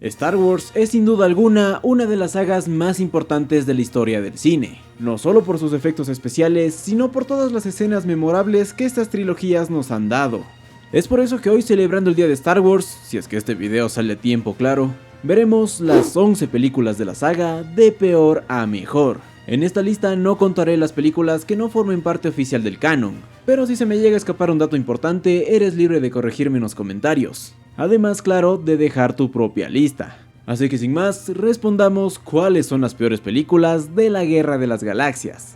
Star Wars es sin duda alguna una de las sagas más importantes de la historia del cine, no solo por sus efectos especiales, sino por todas las escenas memorables que estas trilogías nos han dado. Es por eso que hoy, celebrando el día de Star Wars, si es que este video sale a tiempo claro, veremos las 11 películas de la saga de peor a mejor. En esta lista no contaré las películas que no formen parte oficial del canon, pero si se me llega a escapar un dato importante, eres libre de corregirme en los comentarios. Además, claro, de dejar tu propia lista. Así que sin más, respondamos cuáles son las peores películas de la Guerra de las Galaxias.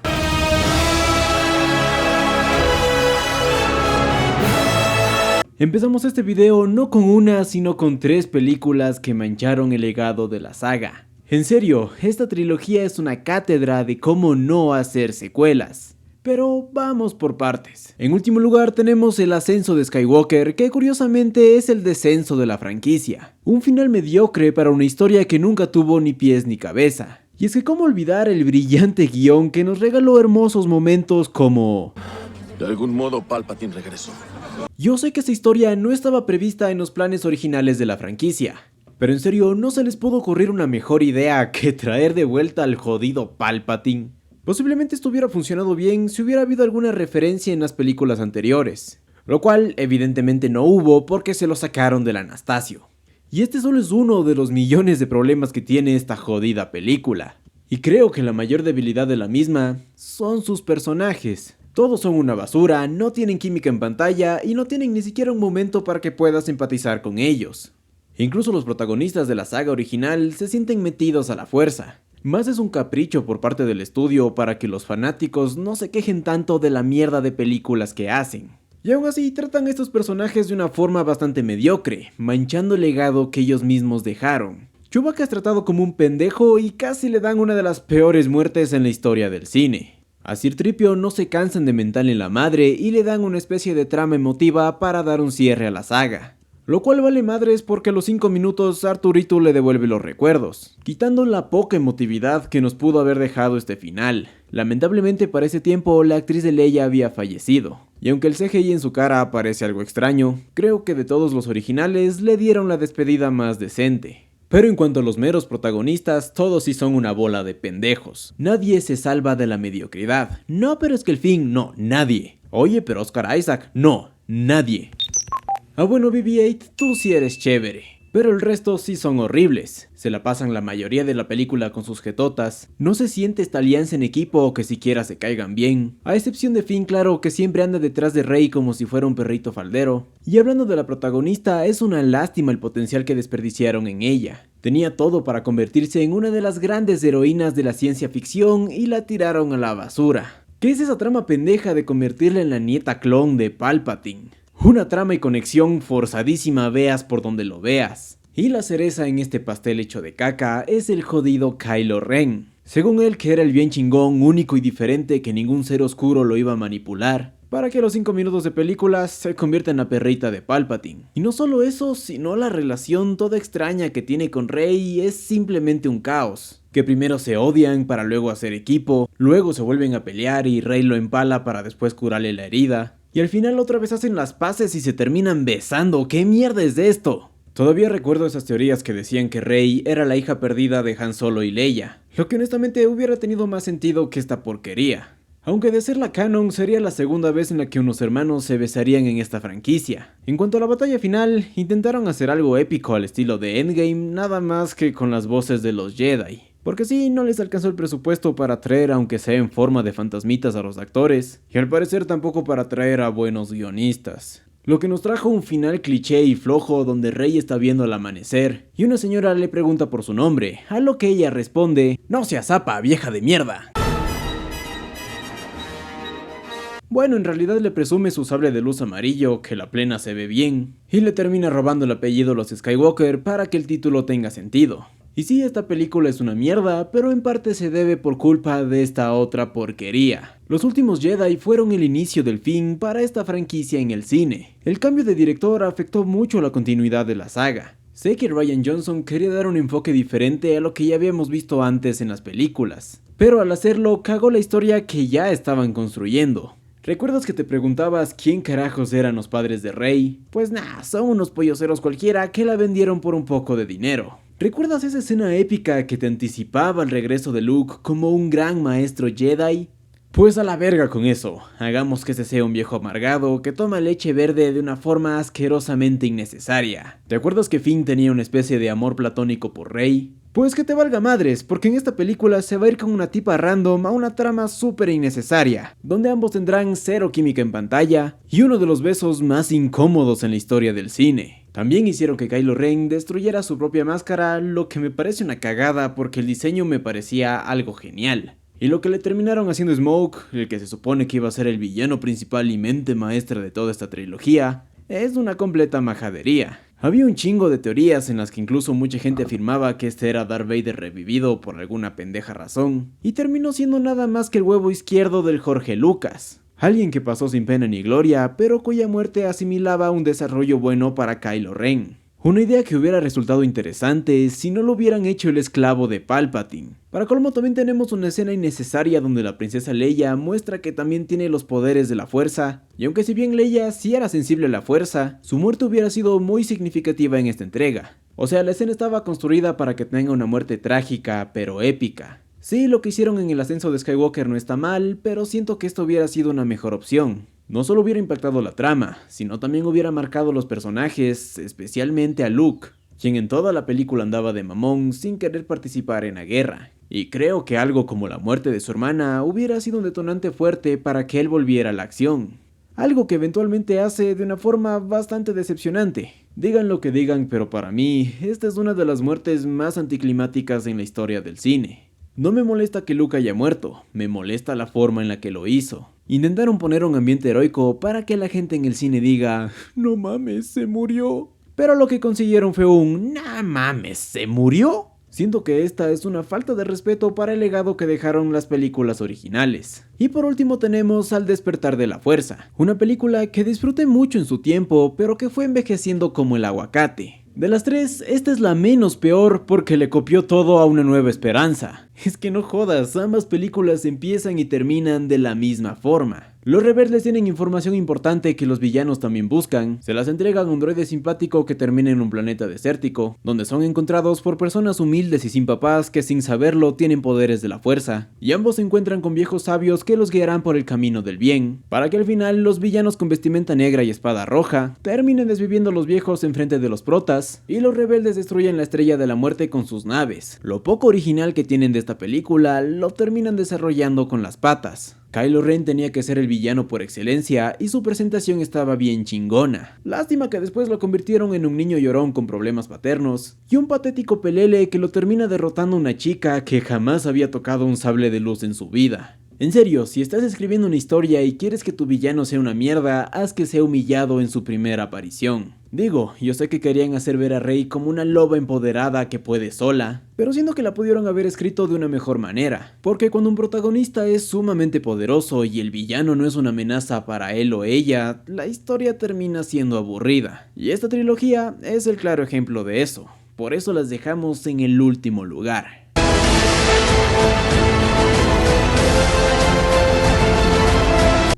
Empezamos este video no con una, sino con 3 películas que mancharon el legado de la saga. En serio, esta trilogía es una cátedra de cómo no hacer secuelas. Pero vamos por partes. En último lugar tenemos el ascenso de Skywalker, que curiosamente es el descenso de la franquicia. Un final mediocre para una historia que nunca tuvo ni pies ni cabeza. Y es que cómo olvidar el brillante guión que nos regaló hermosos momentos como... De algún modo Palpatine regresó. Yo sé que esta historia no estaba prevista en los planes originales de la franquicia, pero en serio, ¿no se les pudo ocurrir una mejor idea que traer de vuelta al jodido Palpatine? Posiblemente esto hubiera funcionado bien si hubiera habido alguna referencia en las películas anteriores, lo cual evidentemente no hubo porque se lo sacaron del Anastasio. Y este solo es uno de los millones de problemas que tiene esta jodida película. Y creo que la mayor debilidad de la misma son sus personajes. Todos son una basura, no tienen química en pantalla y no tienen ni siquiera un momento para que puedas empatizar con ellos. Incluso los protagonistas de la saga original se sienten metidos a la fuerza. Más es un capricho por parte del estudio para que los fanáticos no se quejen tanto de la mierda de películas que hacen. Y aún así tratan a estos personajes de una forma bastante mediocre, manchando el legado que ellos mismos dejaron. Chewbacca es tratado como un pendejo y casi le dan una de las peores muertes en la historia del cine. A C-3PO no se cansan de mentarle la madre y le dan una especie de trama emotiva para dar un cierre a la saga. Lo cual vale madres porque a los 5 minutos Arturito le devuelve los recuerdos, quitando la poca emotividad que nos pudo haber dejado este final. Lamentablemente para ese tiempo la actriz de Leia había fallecido, y aunque el CGI en su cara parece algo extraño, creo que de todos los originales le dieron la despedida más decente. Pero en cuanto a los meros protagonistas, todos sí son una bola de pendejos. Nadie se salva de la mediocridad. No, pero es que el fin, no, nadie. Oye, pero Oscar Isaac, no, nadie. Ah bueno, BB-8, tú sí eres chévere, pero el resto sí son horribles. Se la pasan la mayoría de la película con sus jetotas, no se siente esta alianza en equipo o que siquiera se caigan bien, a excepción de Finn, claro, que siempre anda detrás de Rey como si fuera un perrito faldero. Y hablando de la protagonista, es una lástima el potencial que desperdiciaron en ella. Tenía todo para convertirse en una de las grandes heroínas de la ciencia ficción y la tiraron a la basura. ¿Qué es esa trama pendeja de convertirla en la nieta clon de Palpatine? Una trama y conexión forzadísima veas por donde lo veas. Y la cereza en este pastel hecho de caca es el jodido Kylo Ren. Según él que era el bien chingón, único y diferente, que ningún ser oscuro lo iba a manipular, para que a los 5 minutos de película se convierta en la perrita de Palpatine. Y no solo eso, sino la relación toda extraña que tiene con Rey es simplemente un caos. Que primero se odian para luego hacer equipo, luego se vuelven a pelear y Rey lo empala para después curarle la herida. Y al final otra vez hacen las paces y se terminan besando. ¿Qué mierda es de esto? Todavía recuerdo esas teorías que decían que Rey era la hija perdida de Han Solo y Leia, lo que honestamente hubiera tenido más sentido que esta porquería. Aunque de ser la canon sería la segunda vez en la que unos hermanos se besarían en esta franquicia. En cuanto a la batalla final, intentaron hacer algo épico al estilo de Endgame, nada más que con las voces de los Jedi. Porque sí, no les alcanzó el presupuesto para traer aunque sea en forma de fantasmitas a los actores, y al parecer tampoco para traer a buenos guionistas. Lo que nos trajo un final cliché y flojo donde Rey está viendo el amanecer, y una señora le pregunta por su nombre, a lo que ella responde: "No seas zapa, vieja de mierda". Bueno, en realidad le presume su sable de luz amarillo, que la plena se ve bien, y le termina robando el apellido a los Skywalker para que el título tenga sentido. Y sí, esta película es una mierda, pero en parte se debe por culpa de esta otra porquería. Los últimos Jedi fueron el inicio del fin para esta franquicia en el cine. El cambio de director afectó mucho la continuidad de la saga. Sé que Rian Johnson quería dar un enfoque diferente a lo que ya habíamos visto antes en las películas, pero al hacerlo cagó la historia que ya estaban construyendo. ¿Recuerdas que te preguntabas quién carajos eran los padres de Rey? Pues nah, son unos polloceros cualquiera que la vendieron por un poco de dinero. ¿Recuerdas esa escena épica que te anticipaba el regreso de Luke como un gran maestro Jedi? Pues a la verga con eso, hagamos que ese sea un viejo amargado que toma leche verde de una forma asquerosamente innecesaria. ¿Te acuerdas que Finn tenía una especie de amor platónico por Rey? Pues que te valga madres, porque en esta película se va a ir con una tipa random a una trama súper innecesaria, donde ambos tendrán cero química en pantalla y uno de los besos más incómodos en la historia del cine. También hicieron que Kylo Ren destruyera su propia máscara, lo que me parece una cagada porque el diseño me parecía algo genial. Y lo que le terminaron haciendo Smoke, el que se supone que iba a ser el villano principal y mente maestra de toda esta trilogía, es una completa majadería. Había un chingo de teorías en las que incluso mucha gente afirmaba que este era Darth Vader revivido por alguna pendeja razón, y terminó siendo nada más que el huevo izquierdo del Jorge Lucas. Alguien que pasó sin pena ni gloria, pero cuya muerte asimilaba un desarrollo bueno para Kylo Ren. Una idea que hubiera resultado interesante si no lo hubieran hecho el esclavo de Palpatine. Para colmo también tenemos una escena innecesaria donde la princesa Leia muestra que también tiene los poderes de la fuerza, y aunque si bien Leia sí era sensible a la fuerza, su muerte hubiera sido muy significativa en esta entrega. O sea, la escena estaba construida para que tenga una muerte trágica, pero épica. Sí, lo que hicieron en el ascenso de Skywalker no está mal, pero siento que esto hubiera sido una mejor opción. No solo hubiera impactado la trama, sino también hubiera marcado los personajes, especialmente a Luke, quien en toda la película andaba de mamón sin querer participar en la guerra. Y creo que algo como la muerte de su hermana hubiera sido un detonante fuerte para que él volviera a la acción. Algo que eventualmente hace de una forma bastante decepcionante. Digan lo que digan, pero para mí, esta es una de las muertes más anticlimáticas en la historia del cine. No me molesta que Luke haya muerto, me molesta la forma en la que lo hizo. Intentaron poner un ambiente heroico para que la gente en el cine diga, no mames, se murió. Pero lo que consiguieron fue un, no mames, ¿se murió? Siento que esta es una falta de respeto para el legado que dejaron las películas originales. Y por último tenemos Al despertar de la fuerza, una película que disfruté mucho en su tiempo, pero que fue envejeciendo como el aguacate. De las tres, esta es la menos peor porque le copió todo a Una Nueva Esperanza. Es que no jodas, ambas películas empiezan y terminan de la misma forma. Los rebeldes tienen información importante que los villanos también buscan, se las entregan a un droide simpático que termina en un planeta desértico, donde son encontrados por personas humildes y sin papás que sin saberlo tienen poderes de la fuerza, y ambos se encuentran con viejos sabios que los guiarán por el camino del bien, para que al final los villanos con vestimenta negra y espada roja terminen desviviendo a los viejos enfrente de los protas, y los rebeldes destruyen la Estrella de la Muerte con sus naves. Lo poco original que tienen de esta película lo terminan desarrollando con las patas. Kylo Ren tenía que ser el villano por excelencia y su presentación estaba bien chingona. Lástima que después lo convirtieron en un niño llorón con problemas paternos y un patético pelele que lo termina derrotando una chica que jamás había tocado un sable de luz en su vida. En serio, si estás escribiendo una historia y quieres que tu villano sea una mierda, haz que sea humillado en su primera aparición. Digo, yo sé que querían hacer ver a Rey como una loba empoderada que puede sola, pero siento que la pudieron haber escrito de una mejor manera, porque cuando un protagonista es sumamente poderoso y el villano no es una amenaza para él o ella, la historia termina siendo aburrida. Y esta trilogía es el claro ejemplo de eso, por eso las dejamos en el último lugar.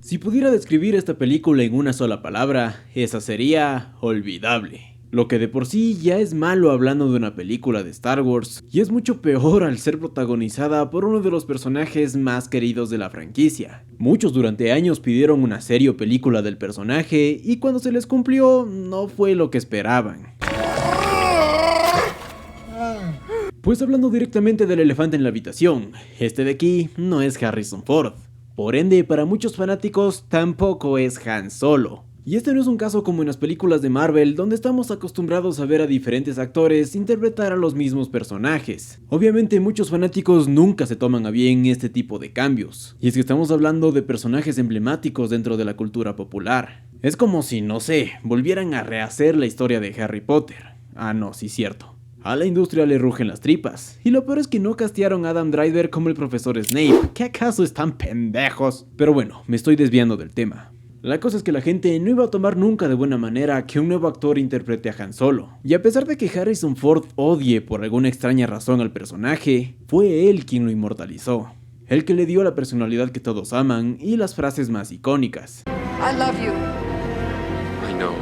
Si pudiera describir esta película en una sola palabra, esa sería olvidable. Lo que de por sí ya es malo hablando de una película de Star Wars, y es mucho peor al ser protagonizada por uno de los personajes más queridos de la franquicia. Muchos durante años pidieron una serie o película del personaje, y cuando se les cumplió, no fue lo que esperaban. Pues hablando directamente del elefante en la habitación, este de aquí no es Harrison Ford. Por ende, para muchos fanáticos tampoco es Han Solo. Y este no es un caso como en las películas de Marvel, donde estamos acostumbrados a ver a diferentes actores interpretar a los mismos personajes. Obviamente muchos fanáticos nunca se toman a bien este tipo de cambios. Y es que estamos hablando de personajes emblemáticos dentro de la cultura popular. Es como si, no sé, volvieran a rehacer la historia de Harry Potter. Ah no, sí cierto. A la industria le rugen las tripas, y lo peor es que no castearon a Adam Driver como el profesor Snape. ¿Qué acaso están pendejos? Pero bueno, me estoy desviando del tema. La cosa es que la gente no iba a tomar nunca de buena manera que un nuevo actor interprete a Han Solo. Y a pesar de que Harrison Ford odie por alguna extraña razón al personaje, fue él quien lo inmortalizó. El que le dio la personalidad que todos aman y las frases más icónicas. I love you. I know.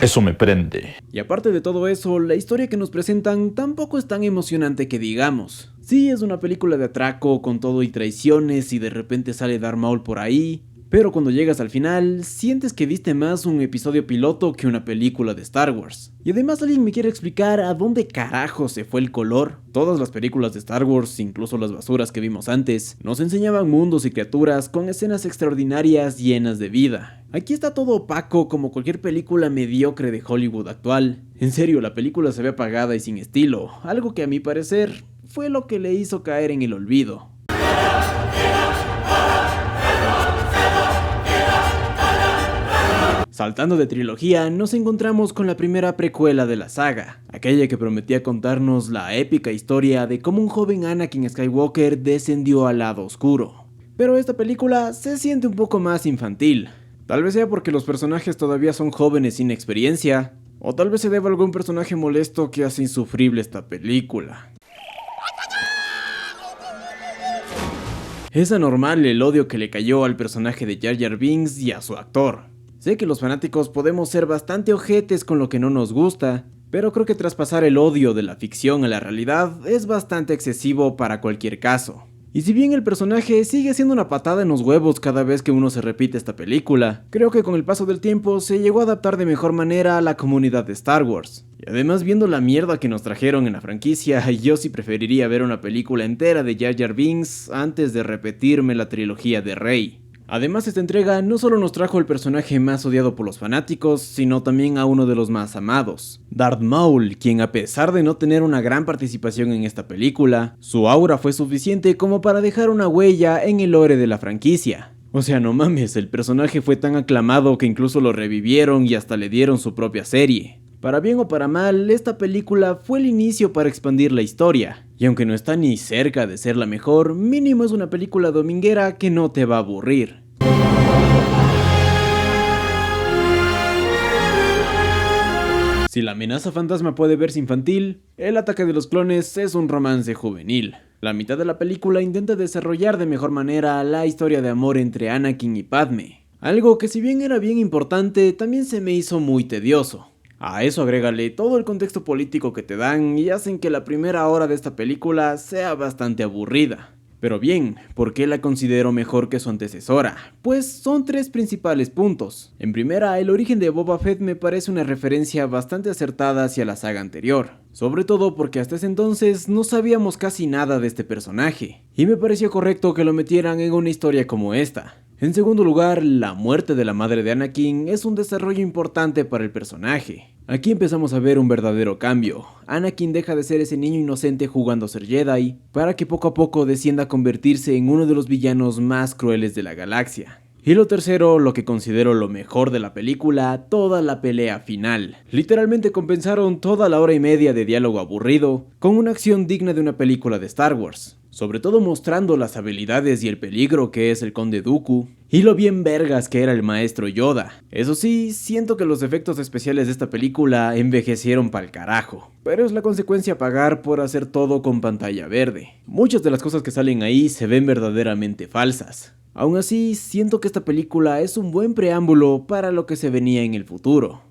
Eso me prende. Y aparte de todo eso, la historia que nos presentan tampoco es tan emocionante que digamos. Sí, es una película de atraco con todo y traiciones y de repente sale Darth Maul por ahí, pero cuando llegas al final, sientes que viste más un episodio piloto que una película de Star Wars. Y además alguien me quiere explicar a dónde carajo se fue el color. Todas las películas de Star Wars, incluso las basuras que vimos antes, nos enseñaban mundos y criaturas con escenas extraordinarias llenas de vida. Aquí está todo opaco como cualquier película mediocre de Hollywood actual. En serio, la película se ve apagada y sin estilo, algo que a mi parecer fue lo que le hizo caer en el olvido. Saltando de trilogía, nos encontramos con la primera precuela de la saga, aquella que prometía contarnos la épica historia de cómo un joven Anakin Skywalker descendió al lado oscuro. Pero esta película se siente un poco más infantil. Tal vez sea porque los personajes todavía son jóvenes sin experiencia, o tal vez se deba a algún personaje molesto que hace insufrible esta película. Es anormal el odio que le cayó al personaje de Jar Jar Binks y a su actor. Sé que los fanáticos podemos ser bastante ojetes con lo que no nos gusta, pero creo que traspasar el odio de la ficción a la realidad es bastante excesivo para cualquier caso. Y si bien el personaje sigue siendo una patada en los huevos cada vez que uno se repite esta película, creo que con el paso del tiempo se llegó a adaptar de mejor manera a la comunidad de Star Wars. Y además, viendo la mierda que nos trajeron en la franquicia, yo sí preferiría ver una película entera de Jar Jar Binks antes de repetirme la trilogía de Rey. Además, esta entrega no solo nos trajo el personaje más odiado por los fanáticos, sino también a uno de los más amados, Darth Maul, quien a pesar de no tener una gran participación en esta película, su aura fue suficiente como para dejar una huella en el lore de la franquicia. O sea, no mames, el personaje fue tan aclamado que incluso lo revivieron y hasta le dieron su propia serie. Para bien o para mal, esta película fue el inicio para expandir la historia, y aunque no está ni cerca de ser la mejor, mínimo es una película dominguera que no te va a aburrir. Si la amenaza fantasma puede verse infantil, el ataque de los clones es un romance juvenil. La mitad de la película intenta desarrollar de mejor manera la historia de amor entre Anakin y Padme, algo que si bien era bien importante, también se me hizo muy tedioso. A eso agrégale todo el contexto político que te dan y hacen que la primera hora de esta película sea bastante aburrida. Pero bien, ¿por qué la considero mejor que su antecesora? Pues son tres principales puntos. En primera, el origen de Boba Fett me parece una referencia bastante acertada hacia la saga anterior. Sobre todo porque hasta ese entonces no sabíamos casi nada de este personaje, y me pareció correcto que lo metieran en una historia como esta. En segundo lugar, la muerte de la madre de Anakin es un desarrollo importante para el personaje. Aquí empezamos a ver un verdadero cambio. Anakin deja de ser ese niño inocente jugando a ser Jedi, para que poco a poco descienda a convertirse en uno de los villanos más crueles de la galaxia. Y lo tercero, lo que considero lo mejor de la película, toda la pelea final. Literalmente compensaron toda la hora y media de diálogo aburrido con una acción digna de una película de Star Wars. Sobre todo mostrando las habilidades y el peligro que es el Conde Dooku, y lo bien vergas que era el maestro Yoda. Eso sí, siento que los efectos especiales de esta película envejecieron pa'l carajo, pero es la consecuencia a pagar por hacer todo con pantalla verde. Muchas de las cosas que salen ahí se ven verdaderamente falsas. Aún así, siento que esta película es un buen preámbulo para lo que se venía en el futuro.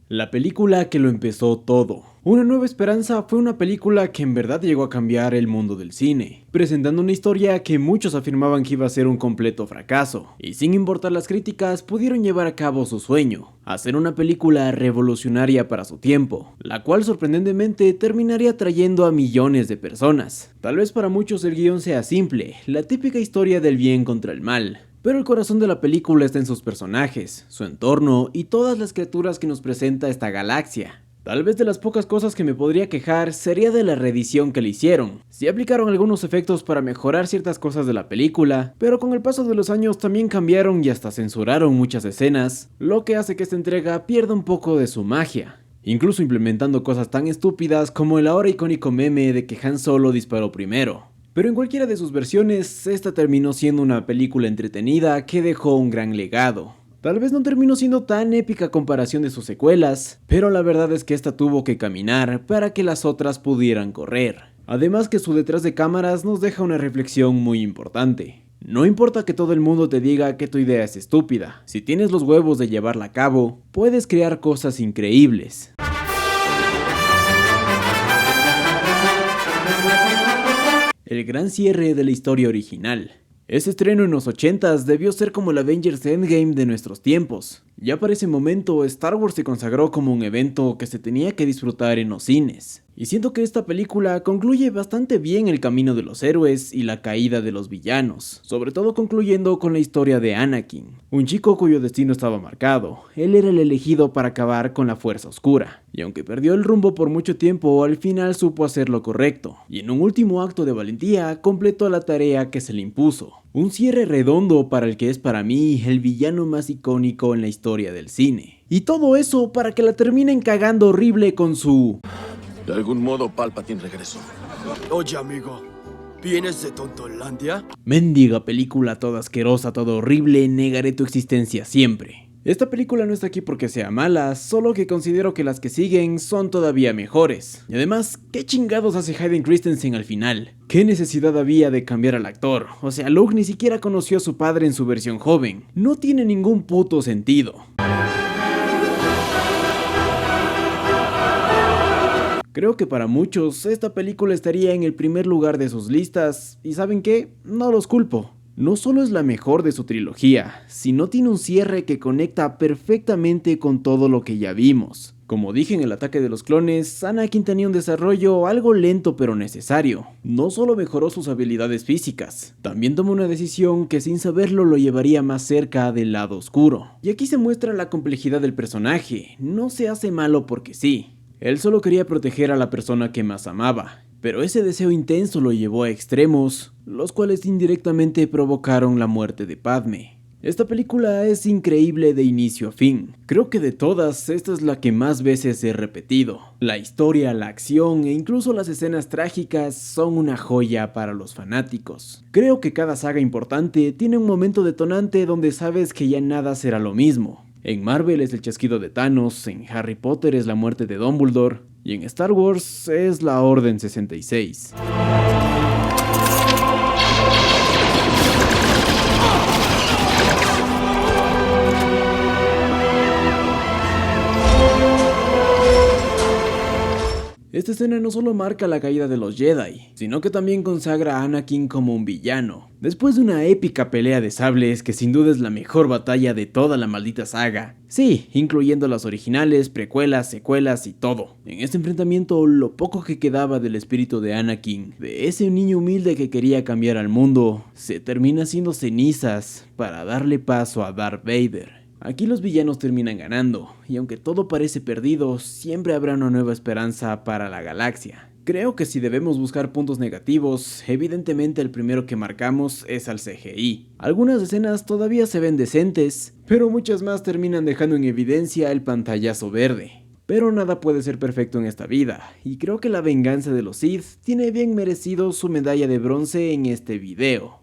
La película que lo empezó todo. Una Nueva Esperanza fue una película que en verdad llegó a cambiar el mundo del cine, presentando una historia que muchos afirmaban que iba a ser un completo fracaso, y sin importar las críticas pudieron llevar a cabo su sueño, hacer una película revolucionaria para su tiempo, la cual sorprendentemente terminaría trayendo a millones de personas. Tal vez para muchos el guión sea simple, la típica historia del bien contra el mal, pero el corazón de la película está en sus personajes, su entorno y todas las criaturas que nos presenta esta galaxia. Tal vez de las pocas cosas que me podría quejar sería de la reedición que le hicieron. Sí aplicaron algunos efectos para mejorar ciertas cosas de la película, pero con el paso de los años también cambiaron y hasta censuraron muchas escenas, lo que hace que esta entrega pierda un poco de su magia. Incluso implementando cosas tan estúpidas como el ahora icónico meme de que Han Solo disparó primero. Pero en cualquiera de sus versiones, esta terminó siendo una película entretenida que dejó un gran legado. Tal vez no terminó siendo tan épica a comparación de sus secuelas, pero la verdad es que esta tuvo que caminar para que las otras pudieran correr. Además que su detrás de cámaras nos deja una reflexión muy importante. No importa que todo el mundo te diga que tu idea es estúpida, si tienes los huevos de llevarla a cabo, puedes crear cosas increíbles. El gran cierre de la historia original. Este estreno en los 80s debió ser como el Avengers Endgame de nuestros tiempos. Ya para ese momento, Star Wars se consagró como un evento que se tenía que disfrutar en los cines. Y siento que esta película concluye bastante bien el camino de los héroes y la caída de los villanos, sobre todo concluyendo con la historia de Anakin, un chico cuyo destino estaba marcado. Él era el elegido para acabar con la Fuerza Oscura, y aunque perdió el rumbo por mucho tiempo, al final supo hacer lo correcto, y en un último acto de valentía completó la tarea que se le impuso. Un cierre redondo para el que es para mí el villano más icónico en la historia del cine. Y todo eso para que la terminen cagando horrible con su... De algún modo, Palpatine regresó. Oye, amigo, ¿vienes de Tontolandia? Mendiga película toda asquerosa, toda horrible, negaré tu existencia siempre. Esta película no está aquí porque sea mala, solo que considero que las que siguen son todavía mejores. Y además, ¿qué chingados hace Hayden Christensen al final? ¿Qué necesidad había de cambiar al actor? O sea, Luke ni siquiera conoció a su padre en su versión joven. No tiene ningún puto sentido. Creo que para muchos esta película estaría en el primer lugar de sus listas, y ¿saben qué? No los culpo. No solo es la mejor de su trilogía, sino tiene un cierre que conecta perfectamente con todo lo que ya vimos. Como dije en el ataque de los clones, Anakin tenía un desarrollo algo lento pero necesario. No solo mejoró sus habilidades físicas, también tomó una decisión que sin saberlo lo llevaría más cerca del lado oscuro. Y aquí se muestra la complejidad del personaje, no se hace malo porque sí. Él solo quería proteger a la persona que más amaba, pero ese deseo intenso lo llevó a extremos, los cuales indirectamente provocaron la muerte de Padme. Esta película es increíble de inicio a fin. Creo que de todas, esta es la que más veces he repetido. La historia, la acción e incluso las escenas trágicas son una joya para los fanáticos. Creo que cada saga importante tiene un momento detonante donde sabes que ya nada será lo mismo. En Marvel es el chasquido de Thanos, en Harry Potter es la muerte de Dumbledore, y en Star Wars es la Orden 66. Esta escena no solo marca la caída de los Jedi, sino que también consagra a Anakin como un villano. Después de una épica pelea de sables que sin duda es la mejor batalla de toda la maldita saga, sí, incluyendo las originales, precuelas, secuelas y todo. En este enfrentamiento, lo poco que quedaba del espíritu de Anakin, de ese niño humilde que quería cambiar al mundo, se termina haciendo cenizas para darle paso a Darth Vader. Aquí los villanos terminan ganando, y aunque todo parece perdido, siempre habrá una nueva esperanza para la galaxia. Creo que si debemos buscar puntos negativos, evidentemente el primero que marcamos es al CGI. Algunas escenas todavía se ven decentes, pero muchas más terminan dejando en evidencia el pantallazo verde. Pero nada puede ser perfecto en esta vida, y creo que la venganza de los Sith tiene bien merecido su medalla de bronce en este video.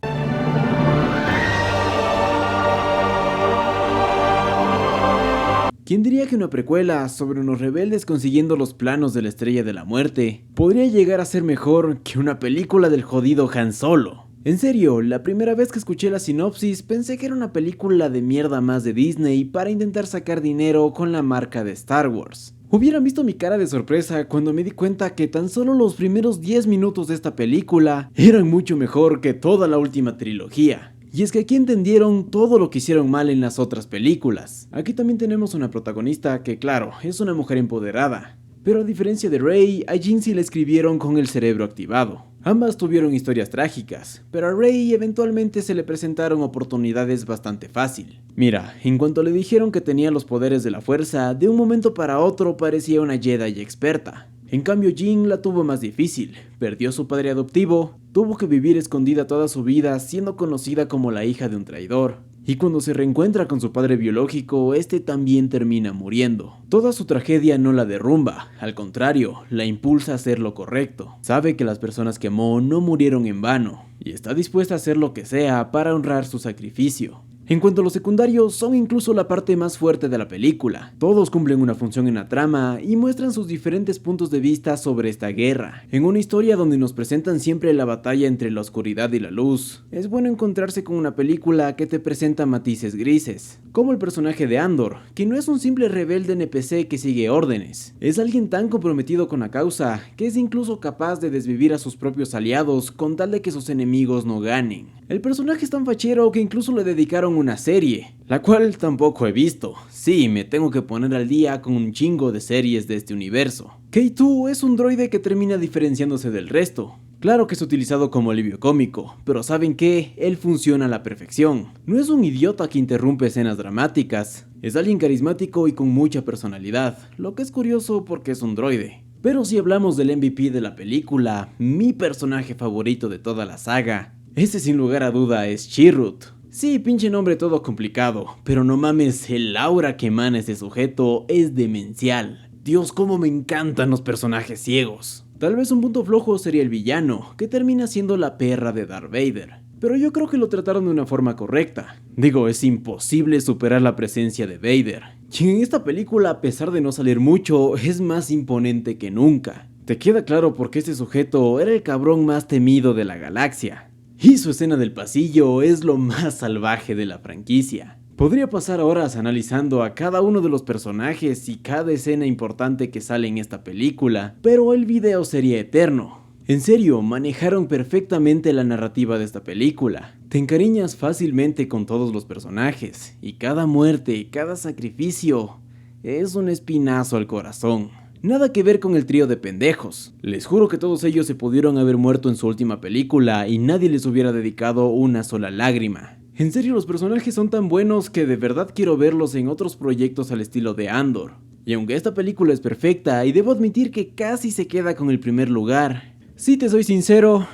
¿Quién diría que una precuela sobre unos rebeldes consiguiendo los planos de la Estrella de la Muerte podría llegar a ser mejor que una película del jodido Han Solo? En serio, la primera vez que escuché la sinopsis pensé que era una película de mierda más de Disney para intentar sacar dinero con la marca de Star Wars. Hubieran visto mi cara de sorpresa cuando me di cuenta que tan solo los primeros 10 minutos de esta película eran mucho mejor que toda la última trilogía. Y es que aquí entendieron todo lo que hicieron mal en las otras películas. Aquí también tenemos una protagonista que, claro, es una mujer empoderada. Pero a diferencia de Rey, a Jyn sí la escribieron con el cerebro activado. Ambas tuvieron historias trágicas, pero a Rey eventualmente se le presentaron oportunidades bastante fácil. Mira, en cuanto le dijeron que tenía los poderes de la fuerza, de un momento para otro parecía una Jedi experta. En cambio Jyn la tuvo más difícil, perdió a su padre adoptivo, tuvo que vivir escondida toda su vida siendo conocida como la hija de un traidor, y cuando se reencuentra con su padre biológico, este también termina muriendo. Toda su tragedia no la derrumba, al contrario, la impulsa a hacer lo correcto. Sabe que las personas que amó no murieron en vano, y está dispuesta a hacer lo que sea para honrar su sacrificio. En cuanto a los secundarios, son incluso la parte más fuerte de la película. Todos cumplen una función en la trama y muestran sus diferentes puntos de vista sobre esta guerra. En una historia donde nos presentan siempre la batalla entre la oscuridad y la luz, es bueno encontrarse con una película que te presenta matices grises, como el personaje de Andor, que no es un simple rebelde NPC que sigue órdenes. Es alguien tan comprometido con la causa que es incluso capaz de desvivir a sus propios aliados con tal de que sus enemigos no ganen. El personaje es tan fachero que incluso le dedicaron una serie, la cual tampoco he visto. Sí, me tengo que poner al día con un chingo de series de este universo. K2 es un droide que termina diferenciándose del resto. Claro que es utilizado como alivio cómico, pero ¿saben qué? Él funciona a la perfección. No es un idiota que interrumpe escenas dramáticas, es alguien carismático y con mucha personalidad, lo que es curioso porque es un droide. Pero si hablamos del MVP de la película, mi personaje favorito de toda la saga, ese sin lugar a duda es Chirrut. Sí, pinche nombre todo complicado, pero no mames, el aura que emana ese sujeto es demencial. Dios, cómo me encantan los personajes ciegos. Tal vez un punto flojo sería el villano, que termina siendo la perra de Darth Vader. Pero yo creo que lo trataron de una forma correcta. Digo, es imposible superar la presencia de Vader. Y en esta película, a pesar de no salir mucho, es más imponente que nunca. Te queda claro por qué este sujeto era el cabrón más temido de la galaxia. Y su escena del pasillo es lo más salvaje de la franquicia. Podría pasar horas analizando a cada uno de los personajes y cada escena importante que sale en esta película, pero el video sería eterno. En serio, manejaron perfectamente la narrativa de esta película. Te encariñas fácilmente con todos los personajes, y cada muerte, cada sacrificio, es un espinazo al corazón. Nada que ver con el trío de pendejos. Les juro que todos ellos se pudieron haber muerto en su última película y nadie les hubiera dedicado una sola lágrima. En serio, los personajes son tan buenos que de verdad quiero verlos en otros proyectos al estilo de Andor. Y aunque esta película es perfecta y debo admitir que casi se queda con el primer lugar, si te soy sincero,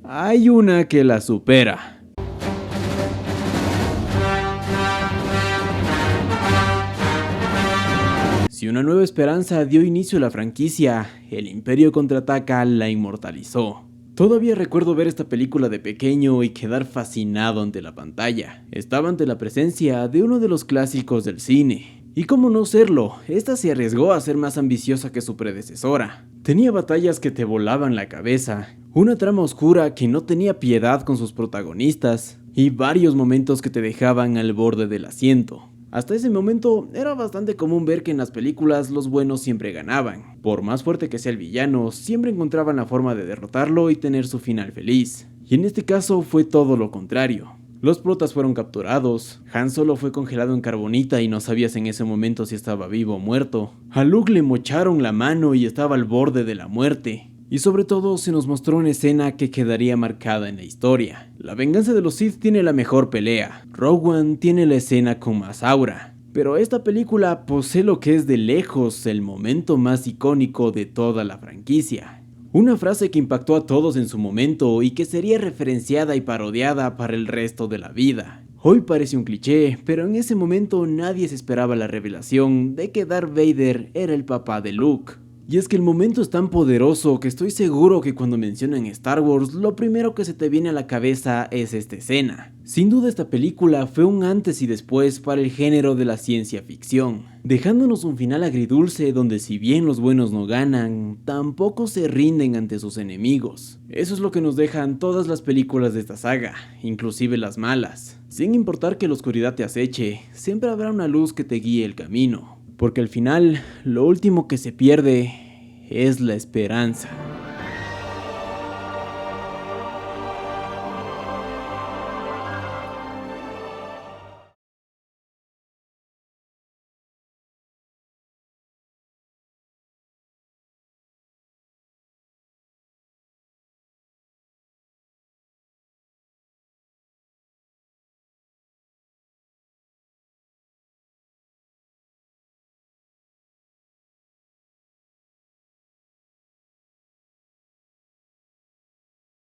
hay una que la supera. Si Una Nueva Esperanza dio inicio a la franquicia, el Imperio Contraataca la inmortalizó. Todavía recuerdo ver esta película de pequeño y quedar fascinado ante la pantalla. Estaba ante la presencia de uno de los clásicos del cine. Y cómo no serlo, esta se arriesgó a ser más ambiciosa que su predecesora. Tenía batallas que te volaban la cabeza, una trama oscura que no tenía piedad con sus protagonistas, y varios momentos que te dejaban al borde del asiento. Hasta ese momento era bastante común ver que en las películas los buenos siempre ganaban. Por más fuerte que sea el villano, siempre encontraban la forma de derrotarlo y tener su final feliz. Y en este caso fue todo lo contrario. Los protas fueron capturados, Han Solo fue congelado en carbonita y no sabías en ese momento si estaba vivo o muerto. A Luke le mocharon la mano y estaba al borde de la muerte. Y sobre todo se nos mostró una escena que quedaría marcada en la historia. La venganza de los Sith tiene la mejor pelea, Rogue One tiene la escena con más aura. Pero esta película posee lo que es de lejos el momento más icónico de toda la franquicia. Una frase que impactó a todos en su momento y que sería referenciada y parodiada para el resto de la vida. Hoy parece un cliché, pero en ese momento nadie se esperaba la revelación de que Darth Vader era el papá de Luke. Y es que el momento es tan poderoso que estoy seguro que cuando mencionan Star Wars, lo primero que se te viene a la cabeza es esta escena. Sin duda esta película fue un antes y después para el género de la ciencia ficción, dejándonos un final agridulce donde si bien los buenos no ganan, tampoco se rinden ante sus enemigos. Eso es lo que nos dejan todas las películas de esta saga, inclusive las malas. Sin importar que la oscuridad te aceche, siempre habrá una luz que te guíe el camino. Porque al final, lo último que se pierde es la esperanza.